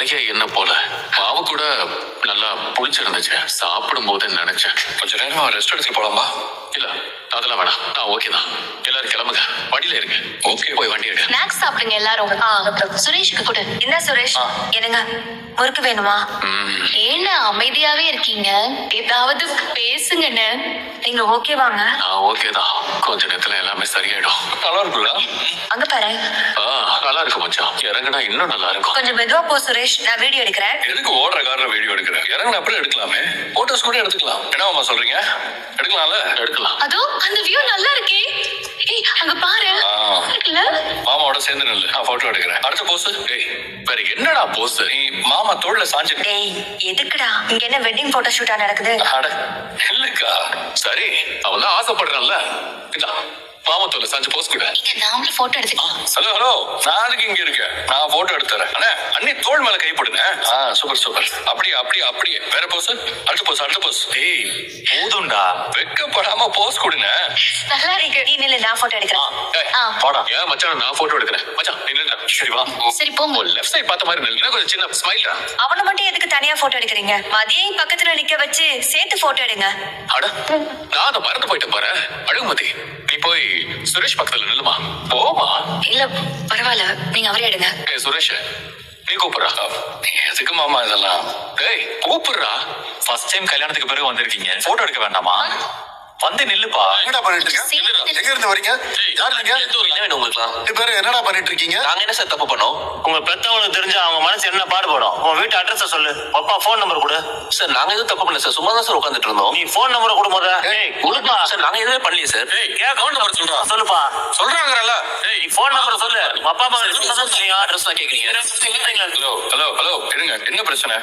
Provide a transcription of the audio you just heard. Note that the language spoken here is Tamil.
அழகிய என்ன போல மாவு கூட நல்லா புளிச்சிருந்துச்சு. சாப்பிடும் போது நினைச்சேன் கொஞ்ச நேரம் ரெஸ்ட் எடுத்துட்டு போலாமா? இல்ல அதெல்லாம் வேணாம், நான் ஓகே தான். எல்லாரும் கிளம்புங்க, வண்டியில இருங்க. ஓகே, போய் வண்டி எடு. ஸ்நாக்ஸ் சாப்பிடுங்க எல்லாரும். சுரேஷ்க்கு கொடு. என்ன சுரேஷ், என்னங்க முறுக்கு வேணுமா? ஏன்ன அமைதியாவே இருக்கீங்க? ஏதாவது பேசுங்கன்னு. நீங்க ஓகே வாங்க. நான் ஓகே தான். கொஞ்ச நேரத்துல எல்லாமே சரியாயிடும். நல்லா இருக்குல்ல? அங்க பாரு. நல்லா இருக்கு மச்சான். இறங்குனா இன்னும் நல்லா இருக்கும். கொஞ்சம் மெதுவா போ சுரேஷ், நான் வீடியோ எடுக்கிறேன். எதுக்கு ஓடுற கார்ல வீடியோ எடுக்கிறேன்? இறங்குன அப்புறம் எடுக்கலாமே. போட்டோஸ் கூட எடுத்துக்கலாம். என்னமா சொல்றீங்க? எடுக்கலாம்ல? எடுக்கலாம். அதோ அந்த வியூ நல்லா இருக்கே. ஏய் அங்க பாரு. இருக்குல்ல? மாமாவோட சேர்ந்து நில்லு, நான் போட்டோ எடுக்கிறேன். அடுத்த போஸ். டேய் வேற என்னடா போஸ்? நீ மாமா தோள்ல சாஞ்சு. டேய் எதுக்குடா இங்க என்ன வெட்டிங் போட்டோ ஷூட்டா நடக்குது? அட இல்லக்கா, சரி அவன் தான் ஆசைப்படுறான்ல. இதா மாமா தோள்ல சாஞ்சு போஸ் கூட. இங்க நாமளும் போட்டோ எடுத்துக்கலாம். ஹலோ ஹலோ, நான் அதுக்கு இங்க இருக்கேன். நான் போட்டோ எடுத்துறேன். அண்ணா அண்ணி தோள் மேல கை போடுங்க. Super super. அப்படியே அப்படியே அப்படியே. வேற போஸ். அடுத்த போஸ் அடுத்த போஸ். ஏய் போதும்டா, வெக்கப்படாம போஸ் கொடுங்க. நல்லா இருக்கு. நீ நில்லு, நான் போட்டோ எடுக்கிறேன். போடா. ஏன் மச்சான் நான் போட்டோ எடுக்கிறேன். மச்சான் நீ நில்லுடா. சரி வா. சரி போங்க. லெஃப்ட் சைடு பார்த்த மாதிரி நில்லு. கொஞ்சம் சின்ன ஸ்மைல்டா. அவனை மட்டும் எதுக்கு தனியா போட்டோ எடுக்கிறீங்க? மதியம் பக்கத்துல நிக்க வச்சு சேர்த்து போட்டோ எடுங்க. அட நான் அதை மறந்து போயிட்டேன் பாரு. அழுகுமதி, நீ போய் சுரேஷ் பக்கத்துல நில்லுமா. போமா. இல்ல பரவாயில்ல, நீங்க அவரே எடுங்க. ஏய் சுரேஷ், நீ கூப்பிடுறா. எதுக்கு மாமா இதெல்லாம்? டேய் கூப்பிடுறா. ஃபர்ஸ்ட் டைம் கல்யாணத்துக்கு பிறகு வந்திருக்கீங்க, போட்டோ எடுக்க வேண்டாமா? வந்து நில்லுப்பா. என்னடா பண்ணிட்டு இருக்கீங்க? எங்க இருந்து வரீங்க? யார் நீங்க? என்ன வேணும் உங்களுக்கு? ரெண்டு பேரும் என்னடா பண்ணிட்டு இருக்கீங்க? நாங்க என்ன சார் தப்பு பண்ணோம்? உங்க பெத்தவங்களுக்கு தெரிஞ்சா அவங்க மனசு என்ன பாடுபடும். உங்க வீட்டு அட்ரஸ் சொல்லு, அப்பா போன் நம்பர் கொடு. சார் நாங்க எதுவும் தப்பு பண்ணல சார், சும்மா தான் சார் உட்காந்துட்டு இருந்தோம். நீ போன் நம்பர் கொடு முத. கொடுப்பா சார், நாங்க எதுவுமே பண்ணலையே சார். ஃபோன் நம்பர் சொல்றா, சொல்லுப்பா. சொல்றாங்கறல. நீ போன் நம்பர் சொல்லு. அப்பா அம்மா அட்ரஸ் தான் கேக்குறீங்க. ஹலோ ஹலோ ஹலோ, இருங்க, என்ன பிரச்சனை?